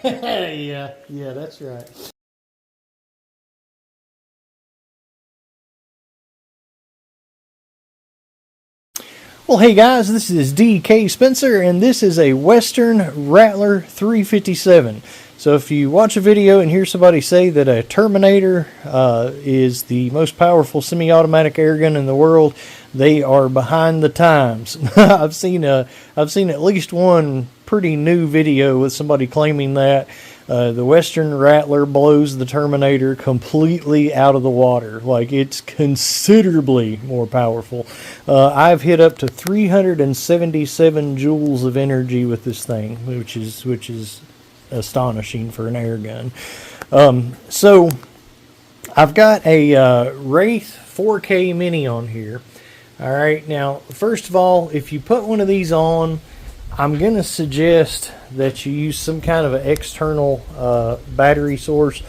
Yeah, that's right. Well, hey guys, this is DK Spencer, and this is a Western Rattler 357. So if you watch a video and hear somebody say that a Terminator is the most powerful semi-automatic airgun in the world, they are behind the times. I've seen at least one pretty new video with somebody claiming that the Western Rattler blows the Terminator completely out of the water. Like, it's considerably more powerful. I've hit up to 377 joules of energy with this thing, which is astonishing for an air gun. So I've got a Wraith 4K Mini on here. All right, now first of all, if you put one of these on, I'm going to suggest that you use some kind of an external battery source.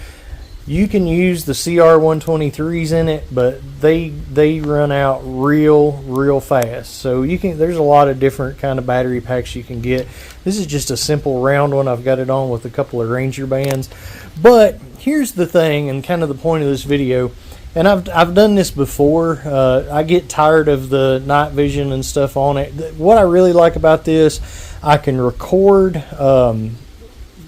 You can use the CR123s in it, but they run out real fast. So there's a lot of different kind of battery packs you can get. This is just a simple round one. I've got it on with a couple of Ranger bands. But here's the thing, and kind of the point of this video. And I've done this before. I get tired of the night vision and stuff on it. What I really like about this, I can record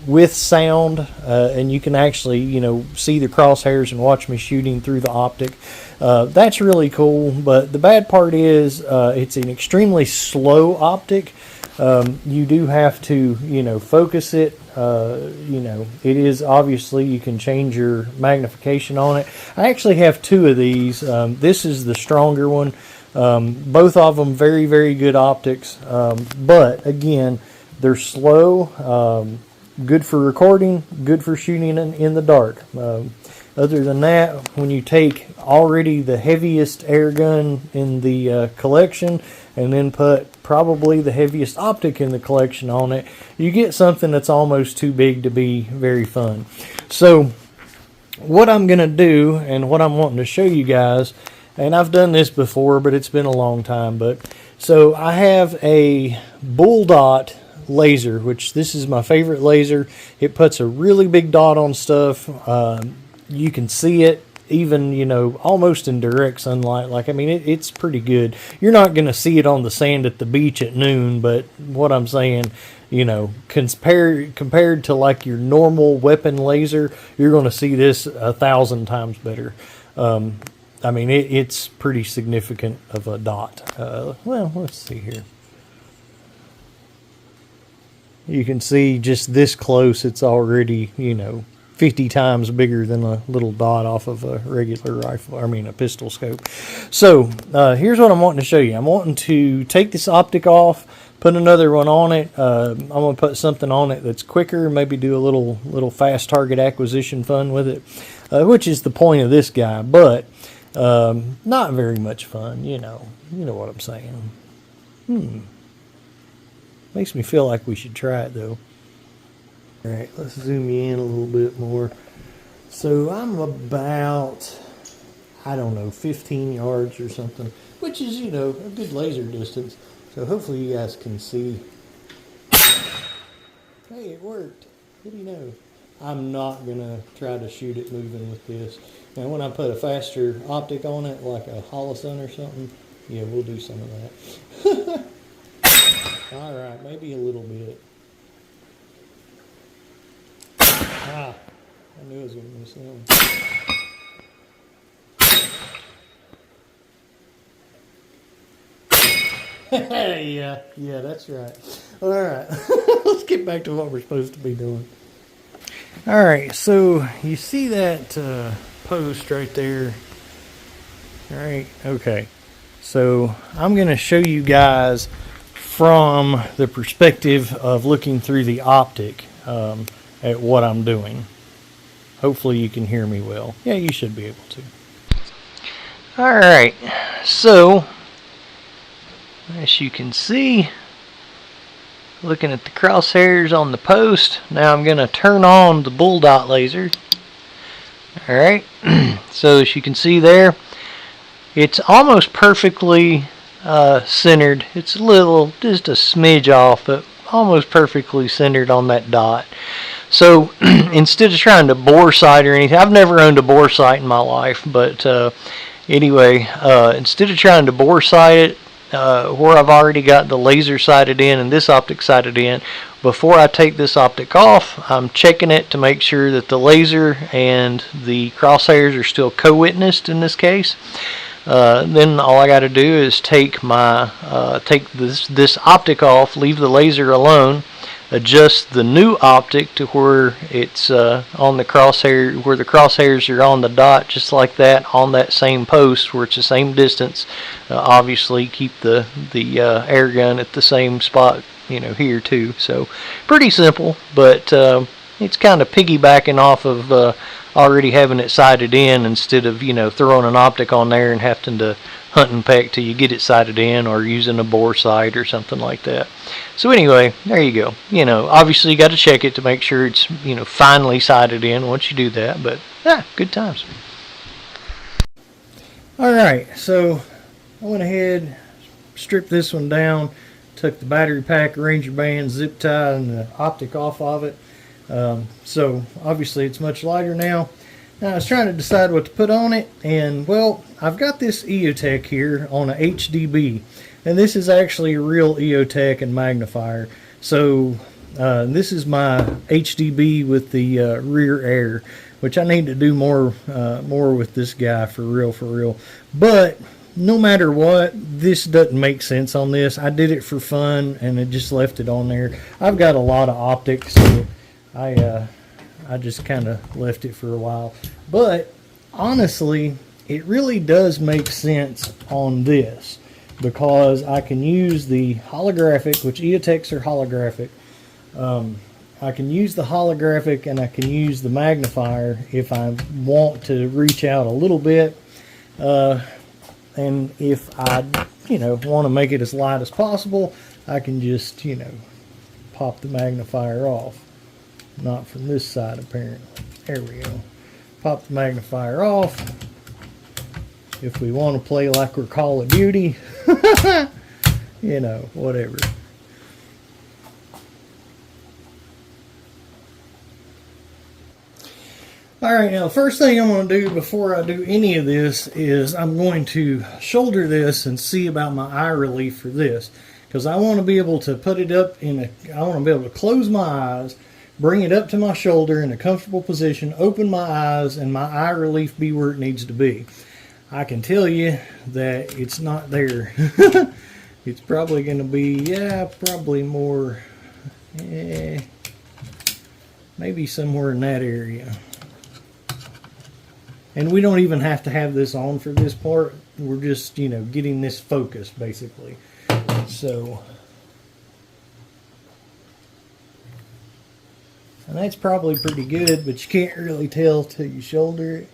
with sound, and you can actually, see the crosshairs and watch me shooting through the optic. That's really cool. But the bad part is it's an extremely slow optic. You do have to, focus it. It is obviously, you can change your magnification on it. I actually have two of these. This is the stronger one. Both of them very good optics. But again, they're slow. Good for recording. Good for shooting in the dark. Other than that, when you take already the heaviest air gun in the collection and then put probably the heaviest optic in the collection on it, you get something that's almost too big to be very fun. So what I'm going to do, and what I'm wanting to show you guys, and I've done this before, but it's been a long time, so I have a bull dot laser, which this is my favorite laser. It puts a really big dot on stuff. You can see it even, almost in direct sunlight. Like, I mean, it's pretty good. You're not going to see it on the sand at the beach at noon, but what I'm saying, compared to like your normal weapon laser, you're going to see this 1,000 times better. I mean, it's pretty significant of a dot. Well, let's see here. You can see just this close, it's already, 50 times bigger than a little dot off of a regular rifle, a pistol scope. So here's what I'm wanting to show you. I'm wanting to take this optic off, put another one on it. I'm going to put something on it that's quicker, maybe do a little fast target acquisition fun with it, which is the point of this guy, but not very much fun, you know what I'm saying. Makes me feel like we should try it though. Alright, let's zoom you in a little bit more. So I'm about, 15 yards or something, which is, a good laser distance. So hopefully you guys can see. Hey, it worked. What do you know? I'm not going to try to shoot it moving with this. Now when I put a faster optic on it, like a holosun or something, yeah, we'll do some of that. Alright, maybe a little bit. I knew I was going to miss that one. Yeah, that's right. Alright, let's get back to what we're supposed to be doing. Alright, so you see that post right there? Alright, okay. So I'm going to show you guys from the perspective of looking through the optic at what I'm doing. Hopefully you can hear me well. Yeah, you should be able to. Alright, so as you can see, looking at the crosshairs on the post, now I'm going to turn on the bull dot laser. Alright, so as you can see there, it's almost perfectly centered. It's just a smidge off, but almost perfectly centered on that dot. So instead of trying to bore sight or anything, I've never owned a bore sight in my life, but anyway, instead of trying to bore sight it, where I've already got the laser sighted in and this optic sighted in, before I take this optic off, I'm checking it to make sure that the laser and the crosshairs are still co-witnessed in this case. Then all I got to do is take this optic off, leave the laser alone, adjust the new optic to where it's on the crosshair, where the crosshairs are on the dot, just like that, on that same post where it's the same distance. Obviously, keep the air gun at the same spot, here too. So pretty simple, but it's kind of piggybacking off of already having it sighted in, instead of throwing an optic on there and having to hunt and peck till you get it sighted in, or using a bore sight or something like that. So anyway, there you go. Obviously you got to check it to make sure it's finally sighted in once you do that, but good times. Alright, so I went ahead, stripped this one down, took the battery pack, Ranger band, zip tie, and the optic off of it. So obviously it's much lighter now. Now I was trying to decide what to put on it, and well, I've got this EOTech here on a HDB, and this is actually a real EOTech and magnifier. So this is my HDB with the rear air, which I need to do more with this guy for real. But no matter what, this doesn't make sense on this. I did it for fun and I just left it on there. I've got a lot of optics, so I just kind of left it for a while. But honestly, it really does make sense on this, because I can use the holographic, which EOTechs are holographic. I can use the holographic and I can use the magnifier if I want to reach out a little bit. And if I, want to make it as light as possible, I can just, pop the magnifier off. Not from this side, apparently. There we go. Pop the magnifier off. If we want to play like we're Call of Duty, whatever. Alright, now the first thing I'm going to do before I do any of this is I'm going to shoulder this and see about my eye relief for this. Because I want to be able to put it up I want to be able to close my eyes, bring it up to my shoulder in a comfortable position, open my eyes, and my eye relief be where it needs to be. I can tell you that it's not there. It's probably going to be, probably more, maybe somewhere in that area. And we don't even have to have this on for this part. We're just, getting this focused, basically. So, and that's probably pretty good, but you can't really tell till you shoulder it.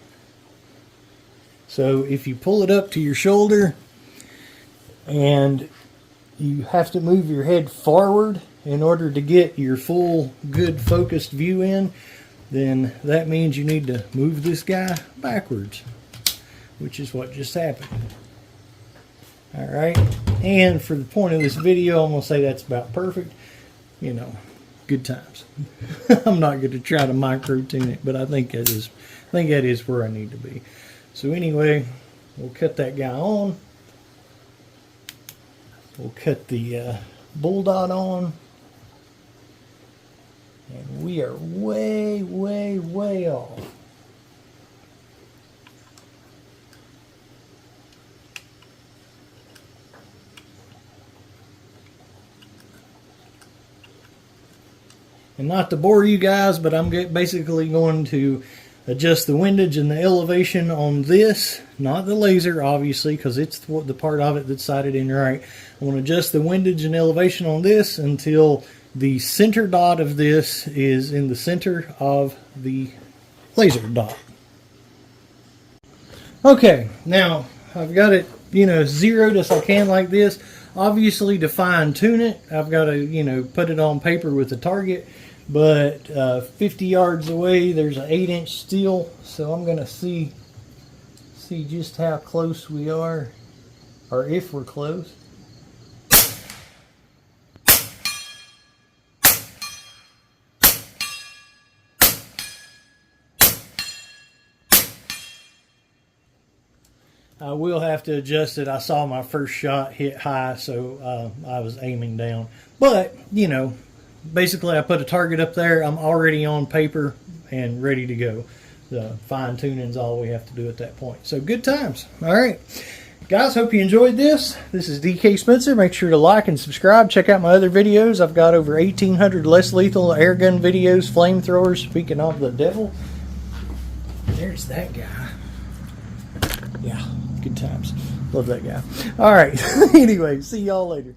So if you pull it up to your shoulder and you have to move your head forward in order to get your full good focused view in, then that means you need to move this guy backwards, which is what just happened. Alright, and for the point of this video, I'm going to say that's about perfect. Good times. I'm not going to try to micro-tune it, but I think that is where I need to be. So anyway, we'll cut that guy on. We'll cut the bull dot on. And we are way, way, way off. And not to bore you guys, but I'm basically going to adjust the windage and the elevation on this, not the laser obviously, because it's the part of it that's sighted in right. I want to adjust the windage and elevation on this until the center dot of this is in the center of the laser dot. Okay, now I've got it, zeroed as I can like this. Obviously, to fine tune it, I've got to, put it on paper with a target. But 50 yards away, there's an 8-inch steel, so I'm going to see just how close we are, or if we're close. I will have to adjust it. I saw my first shot hit high, so I was aiming down. But, you know, basically I put a target up there. I'm already on paper and ready to go. The fine tuning is all we have to do at that point. So good times. All right. Guys, hope you enjoyed this. This is DK Spencer. Make sure to like and subscribe. Check out my other videos. I've got over 1,800 less lethal airgun videos, flamethrowers. Speaking of the devil, there's that guy. Yeah, good times. Love that guy. All right. Anyway, see y'all later.